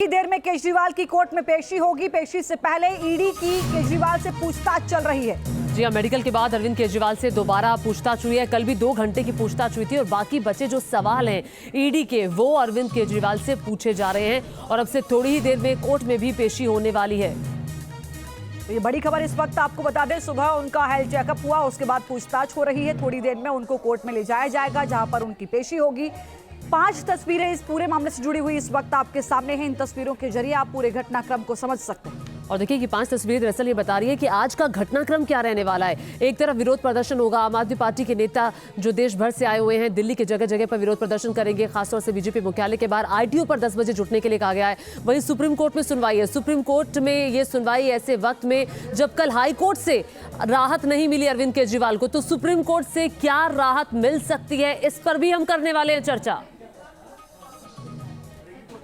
देर में केजरीवाल की कोर्ट में पेशी होगी। पेशी से पहले ईडी की केजरीवाल से पूछताछ चल रही है। जी हाँ, मेडिकल के बाद अरविंद केजरीवाल से दोबारा पूछताछ हुई है। कल भी 2 घंटे की पूछताछ हुई थी और बाकी बचे जो सवाल हैं ईडी के, वो अरविंद केजरीवाल से पूछे जा रहे हैं और अब से थोड़ी ही देर में कोर्ट में भी पेशी होने वाली है। ये बड़ी खबर इस वक्त आपको बता दें, सुबह उनका हेल्थ चेकअप हुआ, उसके बाद पूछताछ हो रही है। थोड़ी देर में उनको कोर्ट में ले जाया जाएगा, जहां पर उनकी पेशी होगी। 5 तस्वीरें इस पूरे मामले से जुड़ी हुई इस वक्त आपके सामने हैं। इन तस्वीरों के जरिए आप पूरे घटनाक्रम को समझ सकते हैं। और देखिए कि 5 तस्वीरें दरअसल ये बता रही है कि आज का घटनाक्रम क्या रहने वाला है। एक तरफ विरोध प्रदर्शन होगा, आम आदमी पार्टी के नेता जो देश भर से आए हुए हैं दिल्ली के जगह जगह पर विरोध प्रदर्शन करेंगे। खासतौर से बीजेपी मुख्यालय के बाहर आईटीओ पर 10 बजे जुटने के लिए कहा गया है। वहीं सुप्रीम कोर्ट में सुनवाई है। सुप्रीम कोर्ट में ये सुनवाई ऐसे वक्त में जब कल हाई कोर्ट से राहत नहीं मिली अरविंद केजरीवाल को, तो सुप्रीम कोर्ट से क्या राहत मिल सकती है, इस पर भी हम करने वाले हैं चर्चा।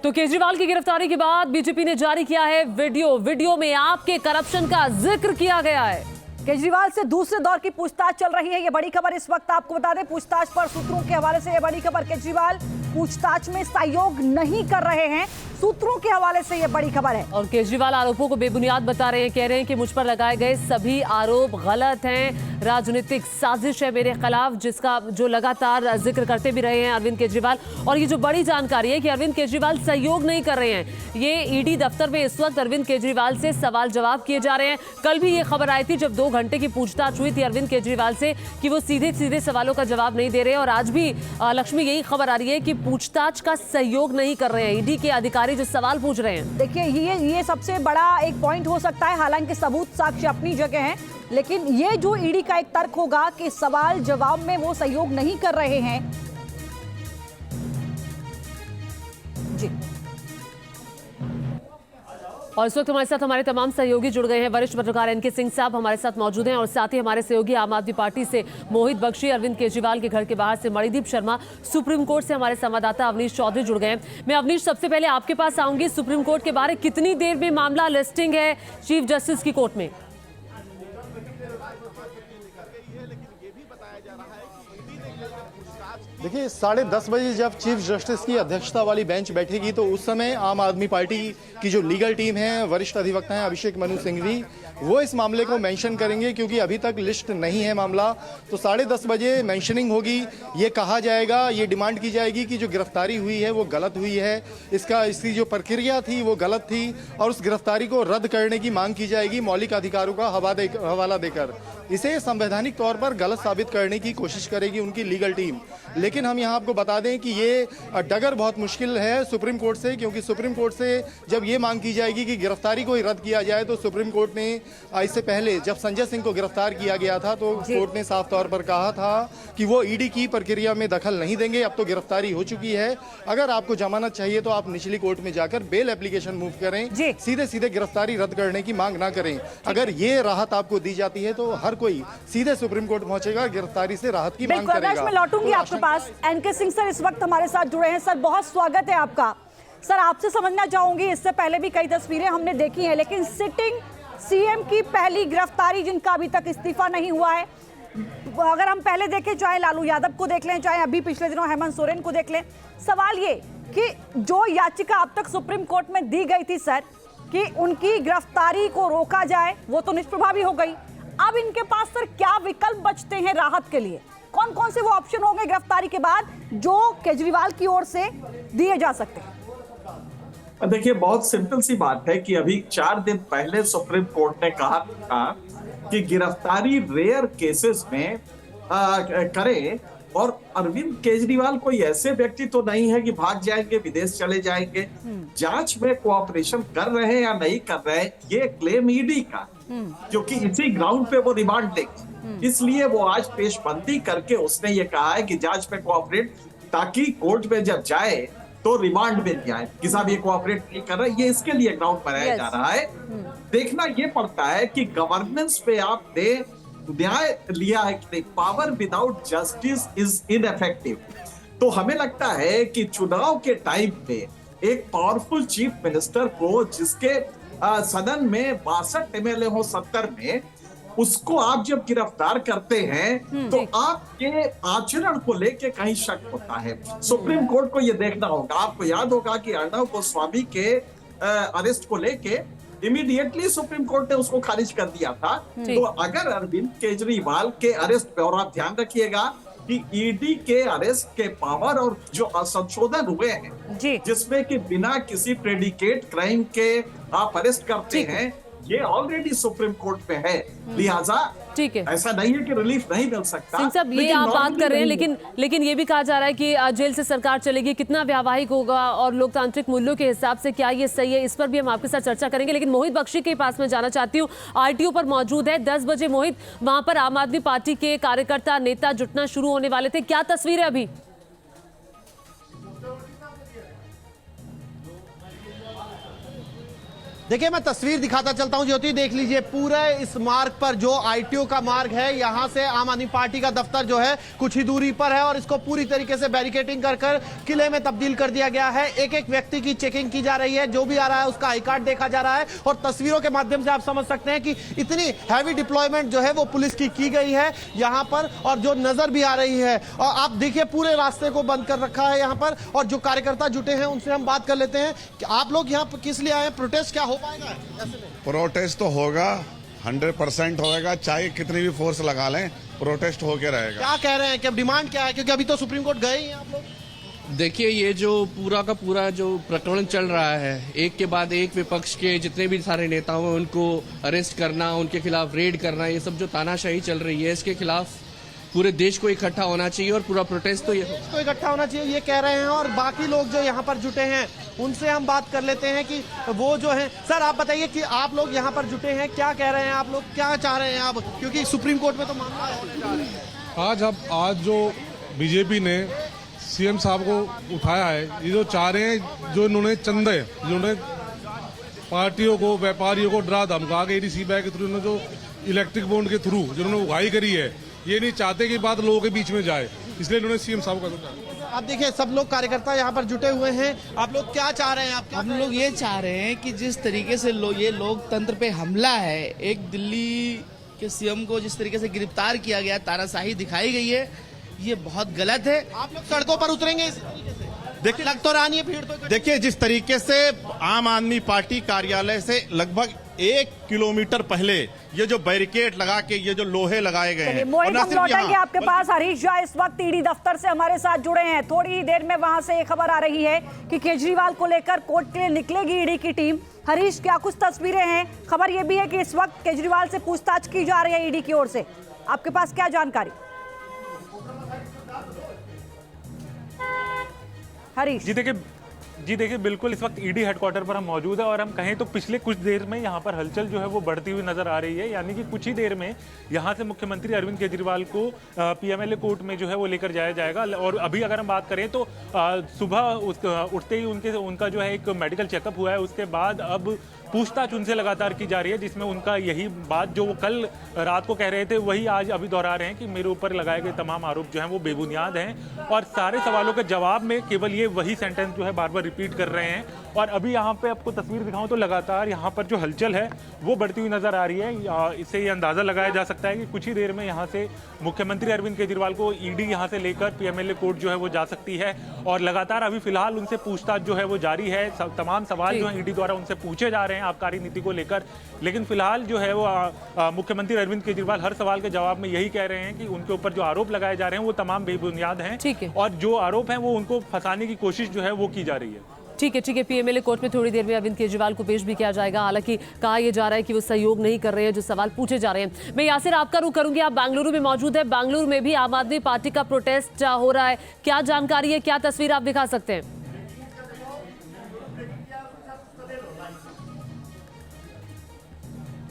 तो केजरीवाल की गिरफ्तारी के बाद बीजेपी ने जारी किया है वीडियो में आपके करप्शन का जिक्र किया गया है। केजरीवाल से दूसरे दौर की पूछताछ चल रही है। ये बड़ी खबर इस वक्त आपको बता दें, पूछताछ पर सूत्रों के हवाले से ये बड़ी खबर। केजरीवाल पूछताछ में सहयोग नहीं कर रहे हैं, सूत्रों के हवाले से ये बड़ी खबर है। और केजरीवाल आरोपों को बेबुनियाद बता रहे हैं, कह रहे हैं कि मुझ पर लगाए गए सभी आरोप गलत हैं, राजनीतिक साजिश है मेरे खिलाफ, जिसका जो लगातार जिक्र करते भी रहे हैं अरविंद केजरीवाल। और ये जो बड़ी जानकारी है कि अरविंद केजरीवाल सहयोग नहीं कर रहे हैं। ये ईडी दफ्तर में इस वक्त अरविंद केजरीवाल से सवाल जवाब किए जा रहे हैं। कल भी ये खबर आई थी जब 2 घंटे की पूछताछ हुई थी अरविंद केजरीवाल से कि वो सीधे सीधे सवालों का जवाब नहीं दे रहे। और आज भी लक्ष्मी यही खबर आ रही है कि पूछताछ का सहयोग नहीं कर रहे हैं ईडी के अधिकारी जो सवाल पूछ रहे हैं। देखिए ये सबसे बड़ा एक पॉइंट हो सकता है। हालांकि सबूत साक्ष्य अपनी जगह हैं, लेकिन ये जो ईडी का एक तर्क होगा कि सवाल जवाब में वो सहयोग नहीं कर रहे हैं। जी, और इस वक्त हमारे साथ हमारे तमाम सहयोगी जुड़ गए हैं। वरिष्ठ पत्रकार एनके सिंह साहब हमारे साथ मौजूद हैं और साथ ही हमारे सहयोगी आम आदमी पार्टी से मोहित बख्शी, अरविंद केजरीवाल के घर के बाहर से मणिदीप शर्मा, सुप्रीम कोर्ट से हमारे संवाददाता अवनीश चौधरी जुड़ गए हैं। मैं अवनीश, सबसे पहले आपके पास आऊंगी। सुप्रीम कोर्ट के बारे कितनी देर में मामला लिस्टिंग है चीफ जस्टिस की कोर्ट में? देखिए 10:30 बजे जब चीफ जस्टिस की अध्यक्षता वाली बेंच बैठेगी तो उस समय आम आदमी पार्टी की जो लीगल टीम है, वरिष्ठ अधिवक्ता हैं अभिषेक मनु सिंघवी, वो इस मामले को मेंशन करेंगे क्योंकि अभी तक लिस्ट नहीं है मामला। तो 10:30 बजे मेंशनिंग होगी। ये कहा जाएगा, ये डिमांड की जाएगी कि जो गिरफ्तारी हुई है वो गलत हुई है, इसकी जो प्रक्रिया थी वो गलत थी और उस गिरफ्तारी को रद्द करने की मांग की जाएगी मौलिक अधिकारों का हवाला देकर। इसे संवैधानिक तौर पर गलत साबित करने की कोशिश करेगी उनकी लीगल टीम। लेकिन हम यहाँ आपको बता दें कि ये डगर बहुत मुश्किल है सुप्रीम कोर्ट से, क्योंकि सुप्रीम कोर्ट से जब ये मांग की जाएगी कि गिरफ्तारी को ही रद्द किया जाए, तो सुप्रीम कोर्ट ने इससे पहले जब संजय सिंह को गिरफ्तार किया गया था तो कोर्ट ने साफ तौर पर कहा था कि वो ईडी की प्रक्रिया में दखल नहीं देंगे। अब तो गिरफ्तारी हो चुकी है, अगर आपको जमानत चाहिए तो आप निचली कोर्ट में जाकर बेल एप्लीकेशन मूव करें, सीधे सीधे गिरफ्तारी रद्द करने की मांग ना करें। अगर ये राहत आपको दी जाती है तो हर कोई सीधे सुप्रीम कोर्ट पहुंचेगा, गिरफ्तारी से राहत की मांग करेगा। मैं लौटूंगी आपके पास। एनके सिंह सर इस वक्त हमारे साथ जुड़े हैं। सर, बहुत स्वागत है आपका। सर, आपसे समझना चाहूंगी, इससे पहले भी कई तस्वीरें हमने देखी हैं, लेकिन सिटिंग सीएम की पहली गिरफ्तारी जिनका अभी तक इस्तीफा नहीं हुआ है, अगर हम पहले देखें, चाहे लालू यादव को देख लें, चाहे अभी पिछले दिनों हेमंत सोरेन को देख लें, सवाल ये कि जो याचिका अब तक सुप्रीम कोर्ट में दी गई थी सर कि उनकी गिरफ्तारी को रोका जाए, वो तो निष्प्रभावी हो गई। अब इनके पास सर क्या विकल्प बचते हैं राहत के लिए? कौन कौन से वो ऑप्शन होंगे गिरफ्तारी के बाद जो केजरीवाल की ओर से दिए जा सकते हैं? देखिए, बहुत सिंपल सी बात है कि अभी 4 दिन पहले सुप्रीम कोर्ट ने कहा था कि गिरफ्तारी रेयर केसेस में करें, और अरविंद केजरीवाल कोई ऐसे व्यक्ति तो नहीं है कि भाग जाएंगे, विदेश चले जाएंगे। जांच में कोऑपरेशन कर रहे हैं या नहीं कर रहे हैं, ये क्लेम ईडी का, क्योंकि इसी ग्राउंड पे वो रिमांड लेगी। इसलिए वो आज पेशबंदी करके उसने ये कहा है कि जांच में कोऑपरेट, ताकि कोर्ट में जब जाए तो रिमांड मिल जाए कि साहब ये कोऑपरेट नहीं कर रहा है। ये इसके लिए ग्राउंड बनाया जा रहा है। देखना ये पड़ता है कि गवर्नेंस पे आपने न्याय लिया है कि नहीं। Power without justice is ineffective. तो हमें लगता है कि चुनाव के टाइम पे एक पावरफुल चीफ मिनिस्टर को, जिसके सदन में 62 एमएलए हो 70 में, उसको आप जब गिरफ्तार करते हैं तो आपके आचरण को लेके कहीं शक होता है। सुप्रीम कोर्ट को यह देखना होगा। आपको याद होगा कि अर्णव गोस्वामी के अरेस्ट को लेके इमीडिएटली सुप्रीम कोर्ट ने उसको खारिज कर दिया था। तो अगर अरविंद केजरीवाल के अरेस्ट पे, और आप ध्यान रखिएगा कि ईडी के अरेस्ट के पावर और जो संशोधन हुए हैं जी, जिसमें कि बिना किसी प्रेडिकेट क्राइम के आप अरेस्ट करते हैं, ये ऑलरेडी सुप्रीम कोर्ट में है। लिहाजा ठीक है, ऐसा नहीं है कि रिलीफ नहीं मिल सकता। सिंह साहब, ये लेकिन आप बात normally कर रहे हैं, नहीं है। लेकिन ये भी कहा जा रहा है कि जेल से सरकार चलेगी, कितना व्यावहारिक होगा और लोकतांत्रिक मूल्यों के हिसाब से क्या ये सही है, इस पर भी हम आपके साथ चर्चा करेंगे। लेकिन मोहित बख्शी के पास में जाना चाहती हूँ, आरटीओ पर मौजूद है। 10 बजे मोहित, वहां पर आम आदमी पार्टी के कार्यकर्ता नेता जुटना शुरू होने वाले थे, क्या तस्वीर है अभी? देखिए, मैं तस्वीर दिखाता चलता हूं ज्योति, देख लीजिए पूरे इस मार्ग पर जो आईटीओ का मार्ग है, यहां से आम आदमी पार्टी का दफ्तर जो है कुछ ही दूरी पर है और इसको पूरी तरीके से बैरिकेडिंग कर किले में तब्दील कर दिया गया है। एक एक व्यक्ति की चेकिंग की जा रही है, जो भी आ रहा है उसका आई कार्ड देखा जा रहा है और तस्वीरों के माध्यम से आप समझ सकते हैं कि इतनी हैवी डिप्लॉयमेंट जो है वो पुलिस की गई है यहां पर, और जो नजर भी आ रही है। और आप देखिए पूरे रास्ते को बंद कर रखा है यहां पर, और जो कार्यकर्ता जुटे हैं उनसे हम बात कर लेते हैं कि आप लोग यहाँ पर किस लिए आए हैं, प्रोटेस्ट क्या हो पाएगा? प्रोटेस्ट तो होगा, 100% होगा, चाहे कितनी भी फोर्स लगा लें, प्रोटेस्ट होके रहेगा। क्या कह रहे हैं कि अब डिमांड क्या है, क्योंकि अभी तो सुप्रीम कोर्ट गए ही हैं आप लोग? देखिए, ये जो पूरा का पूरा जो प्रकरण चल रहा है, एक के बाद एक विपक्ष के जितने भी सारे नेता हैं उनको अरेस्ट करना, उनके खिलाफ रेड करना, ये सब जो तानाशाही चल रही है, इसके खिलाफ पूरे देश को इकट्ठा होना चाहिए और पूरा प्रोटेस्ट तो ये तो इकट्ठा होना चाहिए, ये कह रहे हैं। और बाकी लोग जो यहाँ पर जुटे हैं उनसे हम बात कर लेते हैं कि वो जो हैं। सर, आप बताइए कि आप लोग यहाँ पर जुटे हैं, क्या कह रहे हैं आप लोग, क्या चाह रहे हैं आप, क्योंकि सुप्रीम कोर्ट में तो मामला है। आज जो बीजेपी ने सीएम साहब को उठाया है, ये जो चाह रहे हैं, जो इन्होंने चंदे, जिन्होंने पार्टियों को, व्यापारियों को डरा धमका के एडीसी बैग के थ्रू, जो इलेक्ट्रिक बॉन्ड के थ्रू जिन्होंने उगाही करी है, ये नहीं चाहते कि बात लोगों के बीच में जाए, इसलिए इन्होंने सीएम साहब का। आप देखिए सब लोग कार्यकर्ता यहाँ पर जुटे हुए हैं, आप लोग क्या चाह रहे हैं? हम लोग ये चाह रहे हैं कि जिस तरीके से ये लोकतंत्र पे हमला है, एक दिल्ली के सीएम को जिस तरीके से गिरफ्तार किया गया, तानाशाही दिखाई गई है, ये बहुत गलत है। आप लोग सड़कों पर उतरेंगे इस तरीके से? देखिए लग तो रहा नहीं है भीड़ तो। देखिए, जिस तरीके से आम आदमी पार्टी कार्यालय से लगभग 1 किलोमीटर पहले ये जो बैरिकेड लगा के ये जो लोहे लगाए गए हैं, मोहित, हम लौटेंगे आपके पास। हरीश झा इस वक्त ईडी दफ्तर से हमारे साथ जुड़े हैं। थोड़ी ही देर में वहां से एक खबर आ रही है कि केजरीवाल को लेकर कोर्ट के लिए निकलेगी ईडी की टीम। हरीश, क्या कुछ तस्वीरें हैं? खबर यह भी है कि इस वक्त केजरीवाल से पूछताछ की जा रही है ईडी की ओर से, आपके पास क्या जानकारी? हरीश जी देखिए, बिल्कुल इस वक्त ईडी हेडक्वार्टर पर हम मौजूद है और हम कहें तो पिछले कुछ देर में यहाँ पर हलचल जो है वो बढ़ती हुई नजर आ रही है। यानी कि कुछ ही देर में यहाँ से मुख्यमंत्री अरविंद केजरीवाल को पीएमएलए कोर्ट में जो है वो लेकर जाया जाएगा। और अभी अगर हम बात करें तो सुबह उठते ही उनका जो है एक मेडिकल चेकअप हुआ है, उसके बाद अब पूछताछ उनसे लगातार की जा रही है, जिसमें उनका यही बात जो वो कल रात को कह रहे थे वही आज अभी दोहरा रहे हैं कि मेरे ऊपर लगाए गए तमाम आरोप जो हैं वो बेबुनियाद हैं और सारे सवालों के जवाब में केवल ये वही सेंटेंस जो है बार बार रिपीट कर रहे हैं। और अभी यहाँ पे आपको तस्वीर दिखाऊं तो लगातार यहाँ पर जो हलचल है वो बढ़ती हुई नजर आ रही है। इससे ये अंदाजा लगाया जा सकता है कि कुछ ही देर में यहाँ से मुख्यमंत्री अरविंद केजरीवाल को ईडी यहाँ से लेकर पीएमएलए कोर्ट जो है वो जा सकती है। और लगातार अभी फिलहाल उनसे पूछताछ जो है वो जारी है, तमाम सवाल जो है ईडी द्वारा उनसे पूछे जा रहे हैं आबकारी नीति को लेकर। लेकिन फिलहाल जो है वो मुख्यमंत्री अरविंद केजरीवाल हर सवाल के जवाब में यही कह रहे हैं कि उनके ऊपर जो आरोप लगाए जा रहे हैं वो तमाम बेबुनियाद हैं और जो आरोप हैं वो उनको फंसाने की कोशिश जो है वो की जा रही है। ठीक है, पीएमएलए कोर्ट में थोड़ी देर में अरविंद केजरीवाल को पेश भी किया जाएगा। हालांकि कहा यह जा रहा है कि वो सहयोग नहीं कर रहे हैं, जो सवाल पूछे जा रहे हैं। मैं यासिर आपका रुख करूंगी, आप बेंगलुरु में मौजूद है। बेंगलुरु में भी आम आदमी पार्टी का प्रोटेस्ट हो रहा है, क्या जानकारी है, क्या तस्वीर आप दिखा सकते हैं?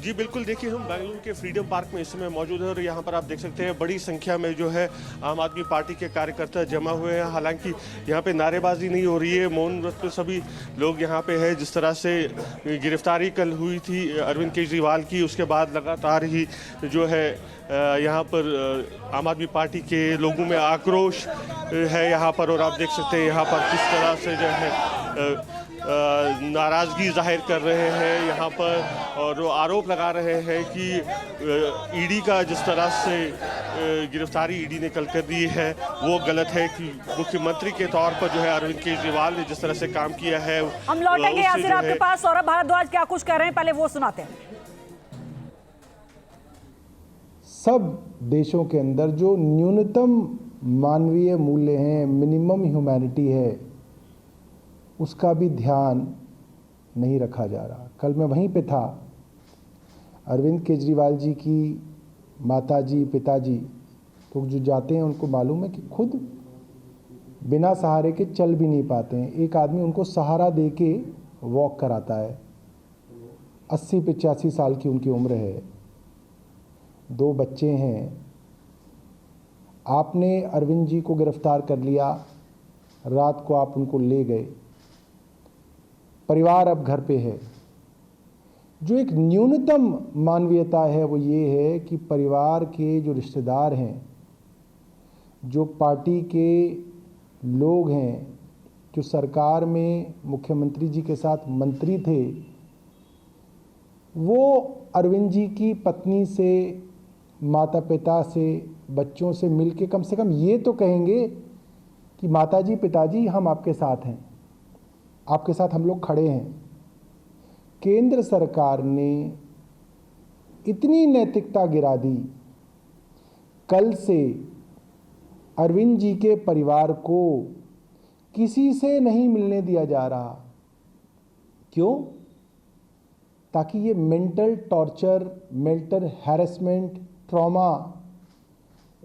जी बिल्कुल, देखिए हम बेंगलुरु के फ्रीडम पार्क में इस समय मौजूद हैं और यहाँ पर आप देख सकते हैं बड़ी संख्या में जो है आम आदमी पार्टी के कार्यकर्ता जमा हुए हैं। हालांकि यहाँ पे नारेबाजी नहीं हो रही है, मौन व्रत पे सभी लोग यहाँ पे हैं। जिस तरह से गिरफ्तारी कल हुई थी अरविंद केजरीवाल की, उसके बाद लगातार ही जो है यहाँ पर आम आदमी पार्टी के लोगों में आक्रोश है यहाँ पर। और आप देख सकते हैं यहाँ पर किस तरह से जो है नाराजगी जाहिर कर रहे हैं यहाँ पर, और वो आरोप लगा रहे हैं कि ईडी का जिस तरह से गिरफ्तारी ईडी ने कल कर दी है वो गलत है, कि मुख्यमंत्री के तौर पर जो है अरविंद केजरीवाल ने जिस तरह से काम किया है। हम लौटेंगे यासिर आपके पास। सौरभ भारद्वाज क्या कुछ कह रहे हैं, पहले वो सुनाते हैं। सब देशों के अंदर जो न्यूनतम मानवीय मूल्य हैं, मिनिमम ह्यूमैनिटी है, उसका भी ध्यान नहीं रखा जा रहा। कल मैं वहीं पे था, अरविंद केजरीवाल जी की माताजी पिताजी लोग जो जाते हैं उनको मालूम है कि खुद बिना सहारे के चल भी नहीं पाते हैं। एक आदमी उनको सहारा दे के वॉक कराता है। 80-85 साल की उनकी उम्र है, 2 बच्चे हैं। आपने अरविंद जी को गिरफ्तार कर लिया, रात को आप उनको ले गए, परिवार अब घर पे है। जो एक न्यूनतम मानवीयता है वो ये है कि परिवार के जो रिश्तेदार हैं, जो पार्टी के लोग हैं, जो सरकार में मुख्यमंत्री जी के साथ मंत्री थे, वो अरविंद जी की पत्नी से, माता पिता से, बच्चों से मिलके कम से कम ये तो कहेंगे कि माताजी पिताजी हम आपके साथ हैं, आपके साथ हम लोग खड़े हैं। केंद्र सरकार ने इतनी नैतिकता गिरा दी, कल से अरविंद जी के परिवार को किसी से नहीं मिलने दिया जा रहा। क्यों? ताकि ये mental torture, mental harassment, trauma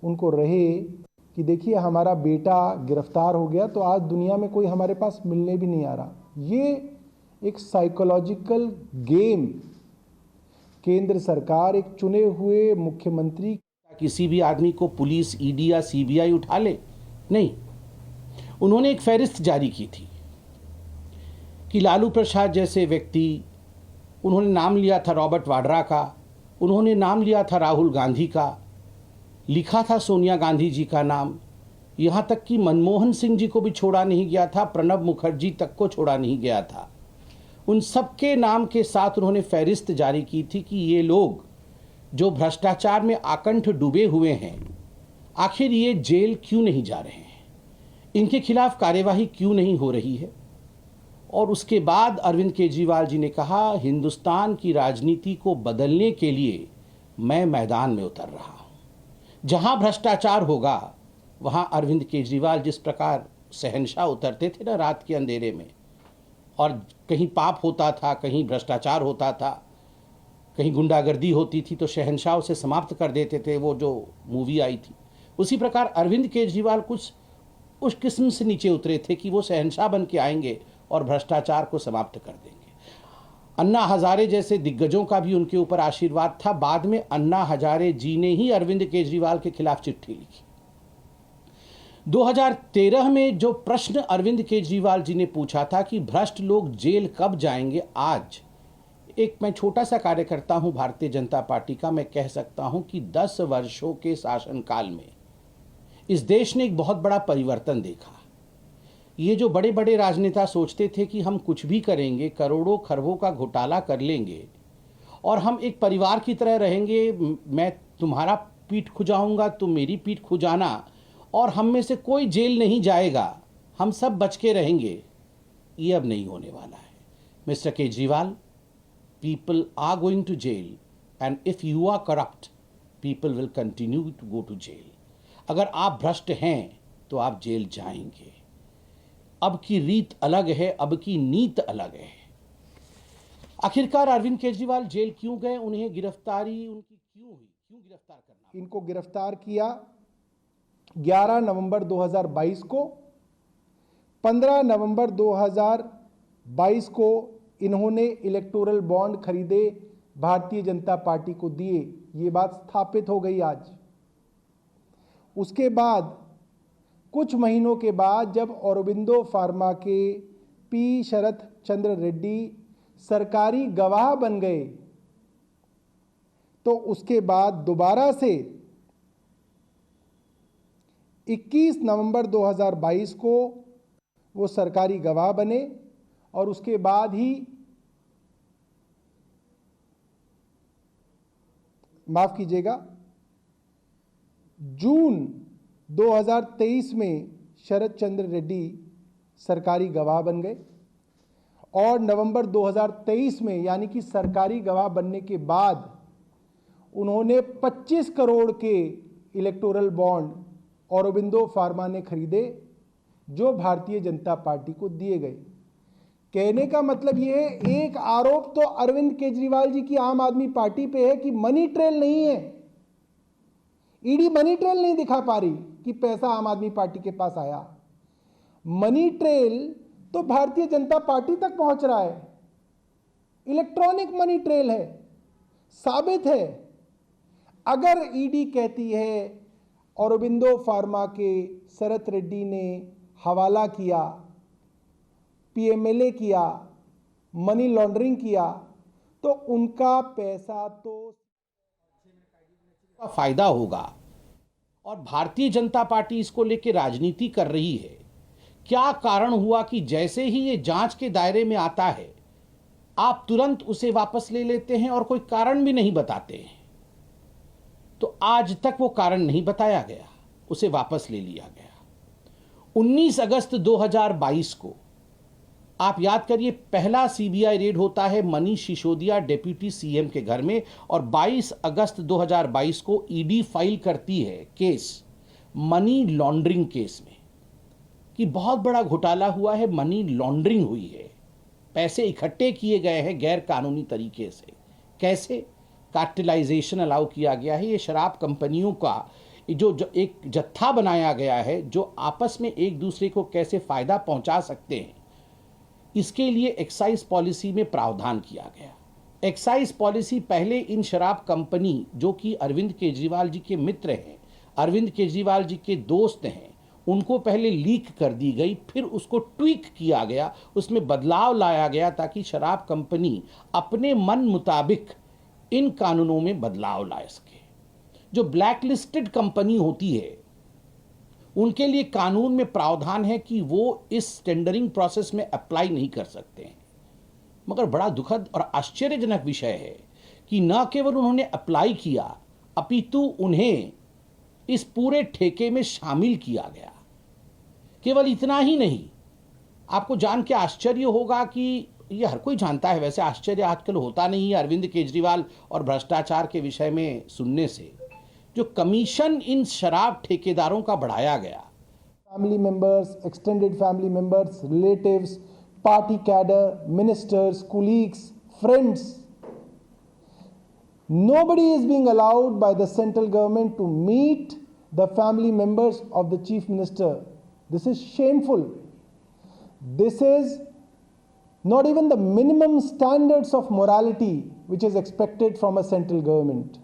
उनको रहे कि देखिए हमारा बेटा गिरफ्तार हो गया तो आज दुनिया में कोई हमारे पास मिलने भी नहीं आ रहा। ये एक साइकोलॉजिकल गेम केंद्र सरकार, एक चुने हुए मुख्यमंत्री, किसी भी आदमी को पुलिस, ईडी या सीबीआई उठा ले, नहीं। उन्होंने एक फहरिस्त जारी की थी कि लालू प्रसाद जैसे व्यक्ति, उन्होंने नाम लिया था रॉबर्ट वाड्रा का, उन्होंने नाम लिया था राहुल गांधी का, लिखा था सोनिया गांधी जी का नाम, यहाँ तक कि मनमोहन सिंह जी को भी छोड़ा नहीं गया था, प्रणब मुखर्जी तक को छोड़ा नहीं गया था। उन सबके नाम के साथ उन्होंने फहरिस्त जारी की थी कि ये लोग जो भ्रष्टाचार में आकंठ डूबे हुए हैं, आखिर ये जेल क्यों नहीं जा रहे हैं, इनके खिलाफ कार्यवाही क्यों नहीं हो रही है। और उसके बाद अरविंद केजरीवाल जी ने कहा, हिंदुस्तान की राजनीति को बदलने के लिए मैं मैदान में उतर रहा हूँ। जहाँ भ्रष्टाचार होगा वहाँ अरविंद केजरीवाल जिस प्रकार शहंशाह उतरते थे ना रात के अंधेरे में, और कहीं पाप होता था, कहीं भ्रष्टाचार होता था, कहीं गुंडागर्दी होती थी तो शहंशाह उसे समाप्त कर देते थे, वो जो मूवी आई थी। उसी प्रकार अरविंद केजरीवाल कुछ उस किस्म से नीचे उतरे थे कि वो शहंशाह बन के आएंगे और भ्रष्टाचार को समाप्त कर देंगे। अन्ना हजारे जैसे दिग्गजों का भी उनके ऊपर आशीर्वाद था। बाद में अन्ना हजारे जी ने ही अरविंद केजरीवाल के खिलाफ चिट्ठी लिखी। 2013 में जो प्रश्न अरविंद केजरीवाल जी ने पूछा था कि भ्रष्ट लोग जेल कब जाएंगे, आज एक मैं छोटा सा कार्यकर्ता हूं भारतीय जनता पार्टी का, मैं कह सकता हूं कि 10 वर्षों के शासनकाल में इस देश ने एक बहुत बड़ा परिवर्तन देखा। ये जो बड़े बड़े राजनेता सोचते थे कि हम कुछ भी करेंगे, करोड़ों खरबों का घोटाला कर लेंगे और हम एक परिवार की तरह रहेंगे, मैं तुम्हारा पीठ खुजाऊंगा, तुम मेरी पीठ खुजाना, और हम में से कोई जेल नहीं जाएगा, हम सब बच के रहेंगे, ये अब नहीं होने वाला है। Mister Kejriwal, people are going to jail and if you are corrupt people will continue to go to jail। अगर आप भ्रष्ट हैं तो आप जेल जाएंगे। अब की रीत अलग है, अब की नीत अलग है। आखिरकार अरविंद केजरीवाल जेल क्यों गए, उन्हें गिरफ्तारी उनकी क्यों हुई, क्यों गिरफ्तार करना? इनको गिरफ्तार किया 11 नवंबर 2022 को। 15 नवंबर 2022 को इन्होंने इलेक्टोरल बॉन्ड खरीदे, भारतीय जनता पार्टी को दिए। ये बात स्थापित हो गई आज। उसके बाद कुछ महीनों के बाद जब औरोबिंदो फार्मा के पी शरत चंद्र रेड्डी सरकारी गवाह बन गए, तो उसके बाद दोबारा से 21 नवंबर 2022 को वो सरकारी गवाह बने और उसके बाद ही माफ कीजिएगा जून 2023 में शरद चंद्र रेड्डी सरकारी गवाह बन गए और नवंबर 2023 में यानी कि सरकारी गवाह बनने के बाद उन्होंने 25 करोड़ के इलेक्टोरल बॉन्ड औरोबिंदो फार्मा ने खरीदे जो भारतीय जनता पार्टी को दिए गए। कहने का मतलब ये है, एक आरोप तो अरविंद केजरीवाल जी की आम आदमी पार्टी पे है कि मनी ट्रेल नहीं है, ईडी मनी ट्रेल नहीं दिखा पा रही कि पैसा आम आदमी पार्टी के पास आया। मनी ट्रेल तो भारतीय जनता पार्टी तक पहुंच रहा है, इलेक्ट्रॉनिक मनी ट्रेल है, साबित है। अगर ईडी कहती है औरोबिंदो फार्मा के शरद रेड्डी ने हवाला किया, पीएमएलए किया, मनी लॉन्ड्रिंग किया, तो उनका पैसा तो फायदा होगा और भारतीय जनता पार्टी इसको लेकर राजनीति कर रही है। क्या कारण हुआ कि जैसे ही ये जांच के दायरे में आता है आप तुरंत उसे वापस ले लेते हैं और कोई कारण भी नहीं बताते हैं। तो आज तक वो कारण नहीं बताया गया, उसे वापस ले लिया गया। 19 अगस्त 2022 को आप याद करिए पहला सीबीआई रेड होता है मनीष सिसोदिया डिप्टी सीएम के घर में और 22 अगस्त 2022 को ईडी फाइल करती है केस मनी लॉन्ड्रिंग केस में कि बहुत बड़ा घोटाला हुआ है, मनी लॉन्ड्रिंग हुई है, पैसे इकट्ठे किए गए हैं गैर कानूनी तरीके से। कैसे? कार्टेलाइजेशन अलाउ किया गया है। ये शराब कंपनियों का जो एक जत्था बनाया गया है जो आपस में एक दूसरे को कैसे फायदा पहुंचा सकते हैं, इसके लिए एक्साइज पॉलिसी में प्रावधान किया गया। एक्साइज पॉलिसी पहले इन शराब कंपनी जो कि अरविंद केजरीवाल जी के मित्र हैं, अरविंद केजरीवाल जी के दोस्त हैं, उनको पहले लीक कर दी गई, फिर उसको ट्वीक किया गया, उसमें बदलाव लाया गया ताकि शराब कंपनी अपने मन मुताबिक इन कानूनों में बदलाव ला सके। जो ब्लैक लिस्टेड कंपनी होती है उनके लिए कानून में प्रावधान है कि वो इस टेंडरिंग प्रोसेस में अप्लाई नहीं कर सकते हैं। मगर बड़ा दुखद और आश्चर्यजनक विषय है कि न केवल उन्होंने अप्लाई किया अपितु उन्हें इस पूरे ठेके में शामिल किया गया। केवल इतना ही नहीं, आपको जान के आश्चर्य होगा कि ये हर कोई जानता है, वैसे आश्चर्य आजकल होता नहीं है अरविंद केजरीवाल और भ्रष्टाचार के विषय में सुनने से, जो कमीशन इन शराब ठेकेदारों का बढ़ाया गया। Family members, extended family members, relatives, party cadre, ministers, colleagues, friends, nobody is being allowed by the central government to meet the family members of the chief minister. This is shameful. This is not even the minimum standards of morality which is expected from a central government.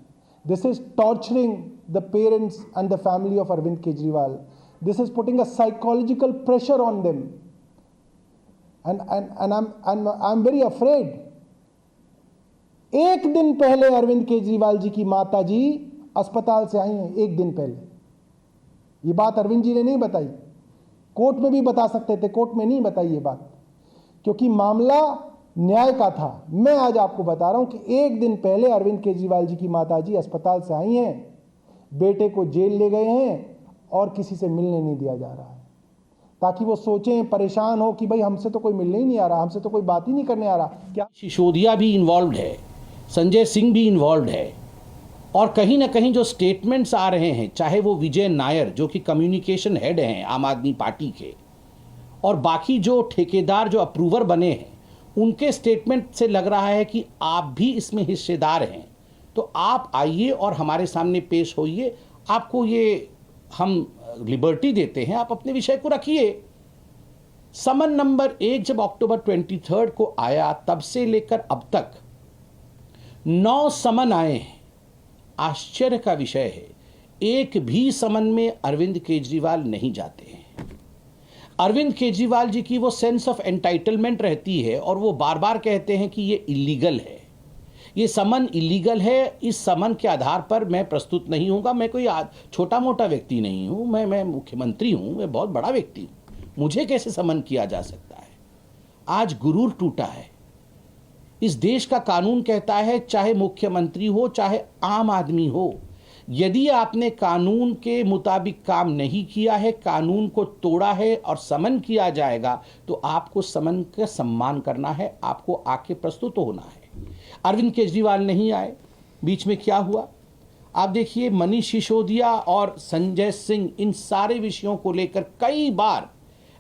This is torturing the parents and the family of Arvind Kejriwal. This is putting a psychological pressure on them. And I'm very afraid. एक दिन पहले अरविंद केजरीवाल जी की माता जी अस्पताल से आई हैं, एक दिन पहले। ये बात अरविंद जी ने नहीं बताई, कोर्ट में भी बता सकते थे, कोर्ट में नहीं बताई ये बात, क्योंकि मामला न्याय का था। मैं आज आपको बता रहा हूं कि एक दिन पहले अरविंद केजरीवाल जी की माता जी अस्पताल से आई हैं, बेटे को जेल ले गए हैं और किसी से मिलने नहीं दिया जा रहा है, ताकि वो सोचें, परेशान हो कि भाई हमसे तो कोई मिलने ही नहीं आ रहा, हमसे तो कोई बात ही नहीं करने आ रहा। क्या सिसोदिया भी इन्वॉल्व है, संजय सिंह भी इन्वॉल्व है, और कहीं ना कहीं जो स्टेटमेंट्स आ रहे हैं, चाहे वो विजय नायर जो कि कम्युनिकेशन हेड हैं आम आदमी पार्टी के, और बाकी जो ठेकेदार जो अप्रूवर बने हैं, उनके स्टेटमेंट से लग रहा है कि आप भी इसमें हिस्सेदार हैं। तो आप आइए और हमारे सामने पेश होइए, आपको ये हम लिबर्टी देते हैं, आप अपने विषय को रखिए। समन नंबर 1 जब अक्टूबर 23 को आया, तब से लेकर अब तक 9 समन आए हैं। आश्चर्य का विषय है, एक भी समन में अरविंद केजरीवाल नहीं जाते हैं। अरविंद केजरीवाल जी की वो सेंस ऑफ एंटाइटलमेंट रहती है और वो बार बार कहते हैं कि ये इलीगल है, ये समन इलीगल है, इस समन के आधार पर मैं प्रस्तुत नहीं होऊंगा। मैं कोई छोटा मोटा व्यक्ति नहीं हूं, मैं मुख्यमंत्री हूं, मैं बहुत बड़ा व्यक्ति हूं, मुझे कैसे समन किया जा सकता है? आज गुरूर टूटा है। इस देश का कानून कहता है, चाहे मुख्यमंत्री हो चाहे आम आदमी हो, यदि आपने कानून के मुताबिक काम नहीं किया है, कानून को तोड़ा है और समन किया जाएगा, तो आपको समन का सम्मान करना है, आपको आके प्रस्तुत होना है। अरविंद केजरीवाल नहीं आए, बीच में क्या हुआ आप देखिए। मनीष सिसोदिया और संजय सिंह, इन सारे विषयों को लेकर कई बार,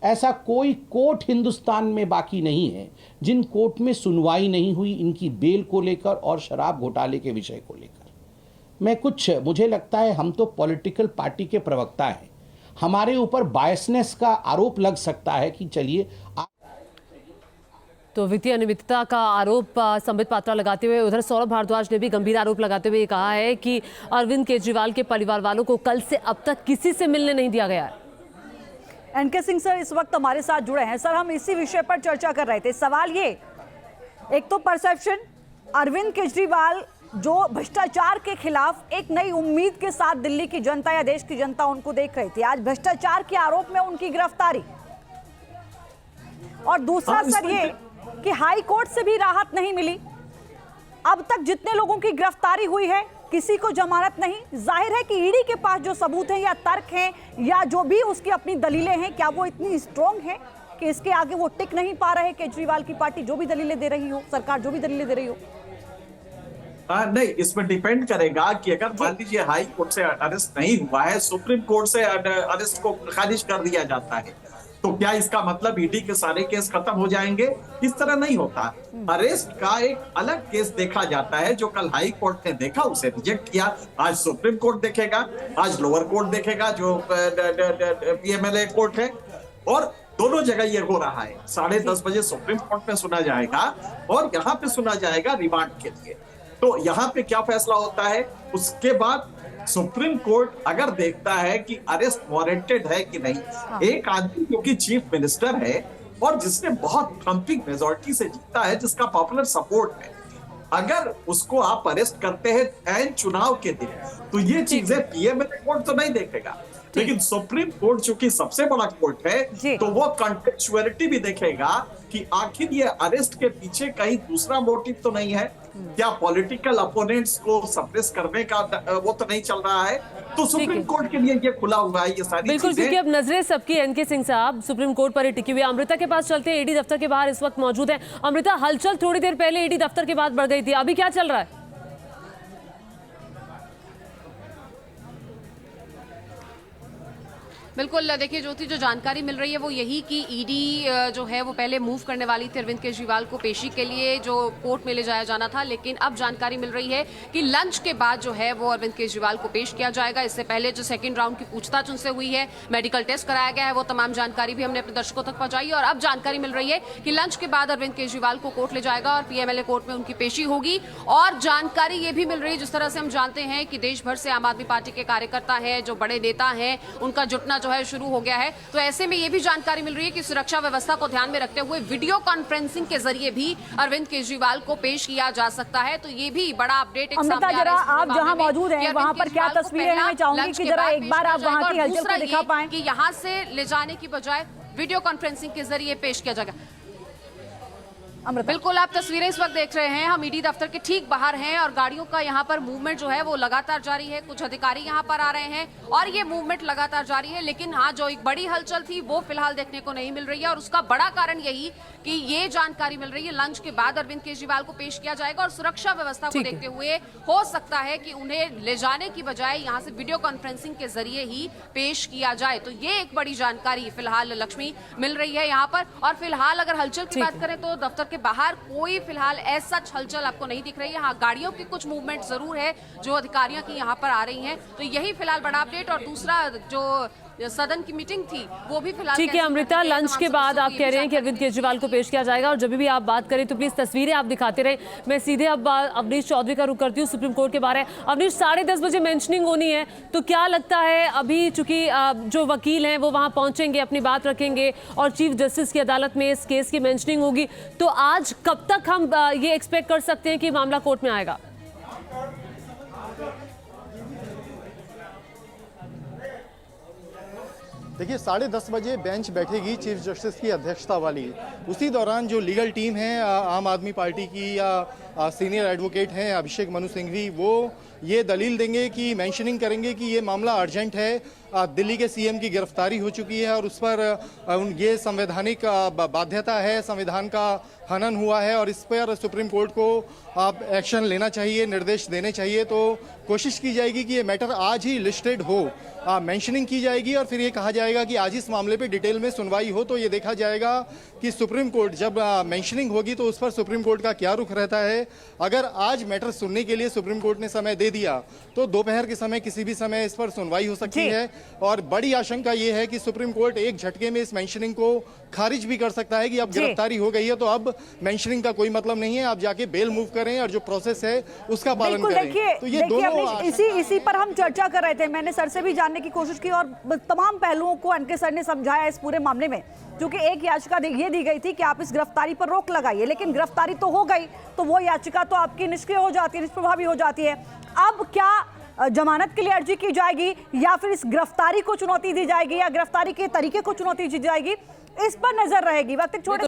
ऐसा कोई कोर्ट हिंदुस्तान में बाकी नहीं है जिन कोर्ट में सुनवाई नहीं हुई इनकी बेल को लेकर और शराब घोटाले के विषय को लेकर। मुझे लगता है हम तो पॉलिटिकल पार्टी के प्रवक्ता हैं, हमारे ऊपर बायसनेस का आरोप लग सकता है कि चलिए। तो वित्तीय अनियमितता का आरोप संबित पात्रा लगाते हुए उधर सौरभ भारद्वाज ने भी गंभीर आरोप लगाते हुए कहा है कि अरविंद केजरीवाल के परिवार वालों को कल से अब तक किसी से मिलने नहीं दिया गया है। एनके सिंह सर इस वक्त हमारे साथ जुड़े हैं। सर, हम इसी विषय पर चर्चा कर रहे थे। सवाल ये, एक तो परसेप्शन, अरविंद केजरीवाल जो भ्रष्टाचार के खिलाफ एक नई उम्मीद के साथ दिल्ली की जनता या देश की जनता उनको देख रही थी, आज भ्रष्टाचार के आरोप में उनकी गिरफ्तारी। और दूसरा सर ये कि हाई कोर्ट से भी राहत नहीं मिली। अब तक जितने लोगों की गिरफ्तारी हुई है किसी को जमानत नहीं। जाहिर है कि ईडी के पास जो सबूत हैं या तर्क हैं या जो भी उसकी अपनी दलीलें हैं, क्या वो इतनी स्ट्रॉन्ग है कि इसके आगे वो टिक नहीं पा रहे? केजरीवाल की पार्टी जो भी दलीलें दे रही हो, सरकार जो भी दलीलें दे रही हो। नहीं, इसमें डिपेंड करेगा कि अगर मान लीजिए हाई कोर्ट से अरेस्ट नहीं हुआ है, सुप्रीम कोर्ट से अरेस्ट को खारिज कर दिया जाता है, तो क्या इसका मतलब ईडी के सारे केस खत्म हो जाएंगे? इस तरह नहीं होता। अरेस्ट का एक अलग केस देखा जाता है, जो कल हाई कोर्ट ने देखा उसे रिजेक्ट किया, आज सुप्रीम कोर्ट देखेगा, आज लोअर कोर्ट देखेगा जो पीएमएलए कोर्ट है, और दोनों जगह ये हो रहा है। 10:30 बजे सुप्रीम कोर्ट में सुना जाएगा और यहाँ पे सुना जाएगा रिमांड के लिए। तो यहाँ पे क्या फैसला होता है, उसके बाद सुप्रीम कोर्ट अगर देखता है कि अरेस्ट वारंटेड है कि नहीं, एक आदमी जो कि चीफ मिनिस्टर है और जिसने बहुत थम्पिंग मेजॉरिटी से जीता है, जिसका पॉपुलर सपोर्ट है, अगर उसको आप अरेस्ट करते हैं एन चुनाव के दिन, तो ये चीजें पीएमएलए कोर्ट तो नहीं देखेगा, लेकिन सुप्रीम कोर्ट चूंकि सबसे बड़ा कोर्ट है, तो वो कंटेक्चुअलिटी भी देखेगा कि आखिर ये अरेस्ट के पीछे कहीं दूसरा मोटिव तो नहीं है, क्या पॉलिटिकल अपोनेंट्स को सप्रेस करने का वो तो नहीं चल रहा है। तो सुप्रीम कोर्ट के लिए ये खुला हुआ है ये सारी बिल्कुल, चीजें। क्योंकि अब नजरें सबकी एनके सिंह साहब सुप्रीम कोर्ट पर ही टिकी हुई है। अमृता के पास चलते हैं, ईडी दफ्तर के बाहर इस वक्त मौजूद है। अमृता, हलचल थोड़ी देर पहले ईडी दफ्तर के बाद बढ़ गई थी, अभी क्या चल रहा है? बिल्कुल, देखिए ज्योति, जो जानकारी मिल रही है वो यही कि ईडी जो है वो पहले मूव करने वाली थी अरविंद केजरीवाल को पेशी के लिए, जो कोर्ट में ले जाया जाना था, लेकिन अब जानकारी मिल रही है कि लंच के बाद जो है वो अरविंद केजरीवाल को पेश किया जाएगा। इससे पहले जो सेकंड राउंड की पूछताछ उनसे हुई है, मेडिकल टेस्ट कराया गया है, वो तमाम जानकारी भी हमने अपने दर्शकों तक पहुंचाई। और अब जानकारी मिल रही है कि लंच के बाद अरविंद केजरीवाल को कोर्ट ले जाएगा और पीएमएलए कोर्ट में उनकी पेशी होगी। और जानकारी ये भी मिल रही है, जिस तरह से हम जानते हैं कि देश भर से आम आदमी पार्टी के कार्यकर्ता है, जो बड़े नेता हैं, उनका जुटना जो है शुरू हो गया है। तो ऐसे में ये भी जानकारी मिल रही है कि सुरक्षा व्यवस्था को ध्यान में रखते हुए वीडियो कॉन्फ्रेंसिंग के जरिए भी अरविंद केजरीवाल को पेश किया जा सकता है। तो ये भी बड़ा अपडेट एक अमृता, जरा आप जहां मौजूद हैं वहां पर क्या तस्वीरें हैं, मैं चाहूंगी कि जरा एक बार आप वहां की हलचल को दिखा पाएं कि यहां से ले जाने की बजाय वीडियो कॉन्फ्रेंसिंग के जरिए पेश किया जाएगा। बिल्कुल, आप तस्वीरें इस वक्त देख रहे हैं, हम ईडी दफ्तर के ठीक बाहर हैं और गाड़ियों का यहाँ पर मूवमेंट जो है वो लगातार जारी है। कुछ अधिकारी यहाँ पर आ रहे हैं और ये मूवमेंट लगातार जारी है। लेकिन हाँ, जो एक बड़ी हलचल थी वो फिलहाल देखने को नहीं मिल रही है और उसका बड़ा कारण यही कि ये जानकारी मिल रही है लंच के बाद अरविंद केजरीवाल को पेश किया जाएगा और सुरक्षा व्यवस्था को देखते हुए हो सकता है कि उन्हें ले जाने की बजाय यहाँ से वीडियो कॉन्फ्रेंसिंग के जरिए ही पेश किया जाए। तो ये एक बड़ी जानकारी फिलहाल लक्ष्मी मिल रही है यहाँ पर। और फिलहाल अगर हलचल की बात करें तो दफ्तर के बाहर कोई फिलहाल ऐसा हलचल आपको नहीं दिख रही है। हाँ, गाड़ियों की कुछ मूवमेंट जरूर है जो अधिकारियों की यहाँ पर आ रही हैं। तो यही फिलहाल बड़ा अपडेट। और दूसरा जो सदन की मीटिंग थी वो भी फिलहाल ठीक है। अमृता, लंच के बाद आप कह रहे हैं कि अरविंद केजरीवाल को पेश किया जाएगा और जब भी आप बात करें तो प्लीज तस्वीरें आप दिखाते रहे। मैं सीधे अब अवनीश चौधरी का रुख करती हूँ सुप्रीम कोर्ट के बारे में। अवनीश, 10:30 बजे मेंशनिंग होनी है, तो क्या लगता है अभी चूंकि जो वकील हैं वो वहां पहुंचेंगे, अपनी बात रखेंगे और चीफ जस्टिस की अदालत में इस केस की मेंशनिंग होगी, तो आज कब तक हम ये एक्सपेक्ट कर सकते हैं कि मामला कोर्ट में आएगा? देखिए 10:30 बजे बेंच बैठेगी चीफ जस्टिस की अध्यक्षता वाली। उसी दौरान जो लीगल टीम है आम आदमी पार्टी की या सीनियर एडवोकेट हैं अभिषेक मनु सिंघवी, वो ये दलील देंगे कि मेंशनिंग करेंगे कि ये मामला अर्जेंट है, दिल्ली के सीएम की गिरफ्तारी हो चुकी है और उस पर ये संवैधानिक बाध्यता है, संविधान का हनन हुआ है और इस पर सुप्रीम कोर्ट को एक्शन लेना चाहिए, निर्देश देने चाहिए। तो कोशिश की जाएगी कि ये मैटर आज ही लिस्टेड हो, मेंशनिंग की जाएगी और फिर ये कहा जाएगा कि आज इस मामले पे डिटेल में सुनवाई हो। तो ये देखा जाएगा कि सुप्रीम कोर्ट जब मेंशनिंग होगी तो उस पर सुप्रीम कोर्ट का क्या रुख रहता है। अगर आज मैटर सुनने के लिए सुप्रीम कोर्ट ने समय दे दिया तो दोपहर के समय किसी भी समय इस पर सुनवाई हो सकती है और बड़ी आशंका ये है कि सुप्रीम कोर्ट एक झटके में इस मेंशनिंग को खारिज भी कर सकता है कि अब गिरफ्तारी हो गई है तो अब मेंशनिंग का कोई मतलब नहीं है, आप जाके बेल मूव करें और जो प्रोसेस है उसका पालन करें। तो ये दोनों इसी पर हम चर्चा कर रहे थे। मैंने सर से भी जानने की कोशिश की और तमाम पहलुओं को एनके सर ने समझाया इस पूरे मामले में, क्योंकि एक याचिका ये दी गई थी कि आप इस गिरफ्तारी पर रोक लगाइए, लेकिन गिरफ्तारी तो हो गई तो वो याचिका तो आपकी निष्क्रिय हो जाती है, निष्प्रभावी हो जाती है। अब क्या जमानत के लिए अर्जी की जाएगी या फिर इस गिरफ्तारी को चुनौती दी जाएगी या गिरफ्तारी के तरीके को चुनौती दी जाएगी, इस पर नजर रहेगी। वक्त एक छोटे